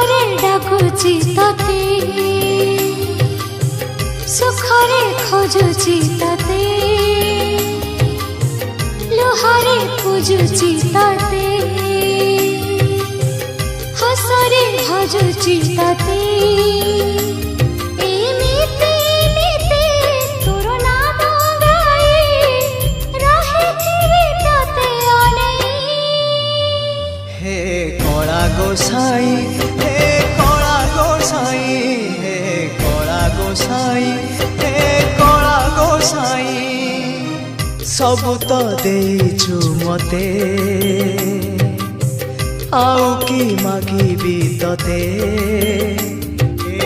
दुखरे डाकुची तते सुखरे खोजुची तते लुहारे पूजुची तते हसरे भजुची तते एमिति नीति तोर नाम गाई रहिथिबि तते अनेई। हे कला गोसाई हे कला गोसाई हे कला गोसाई हे कला गोसाई सबु तो देइछु मते आउ कि मागिबी तते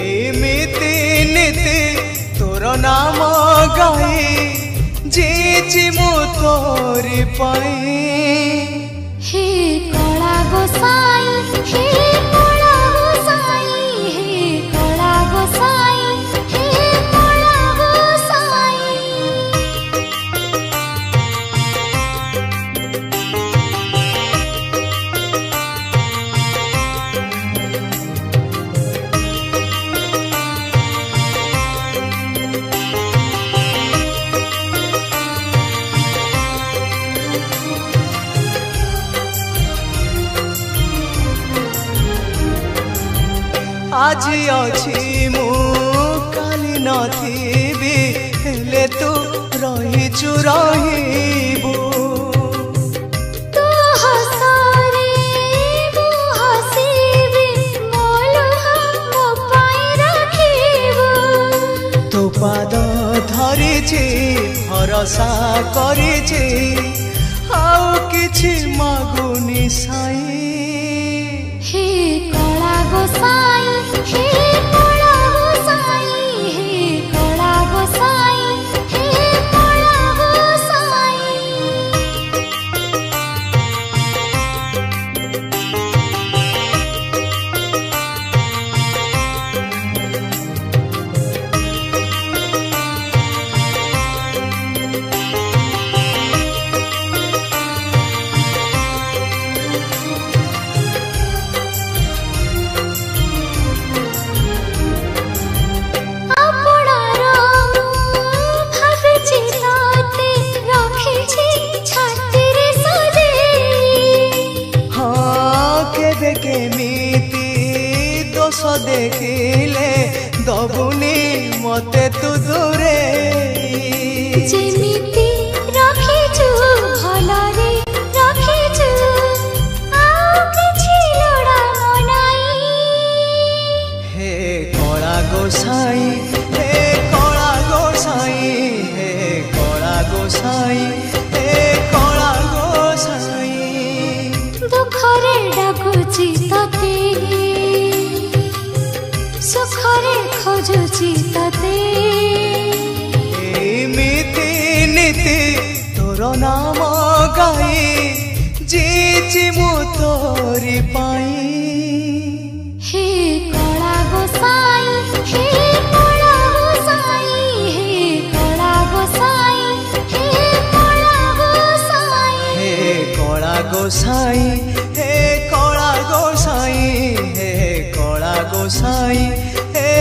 एमिति नीति तोर नाम गाई जीची मु तोरी पाई। हे कला गोसाई हे कला गोसाई हे कला गोसाई हे कला गोसाई। आज अछि मु काली नथिबी हेले तू रहिचु रहिबु तू हसरे मु हसीबी मोलुहा मो पाई रखिबु तो पाद धरिछि भरोसा करिछि आउ किछि मागुनी साई। हे कला गोसाई हे कला गोसाई हे कला गोसाई हे कला गोसाई। केमिति दोष देखिले दबुनी मते तू दूरे जेमिति रखिछु भलरे रखिछु आउ किछि लोड़ा मनाई। हे कला गोसाई हे कला गोसाई हे कला गोसाई हे कला गोसाई दुखरे डाकुची तते सुखरे खोजुची तते एमिति नीति तोर नाम गाई जीची मु तोरी पाई। हे कला गोसाई हे कला गोसाई हे कला गोसाई हे कला गोसाई। हे कला गोसाई हे कला गोसाई हे कला गोसाई हे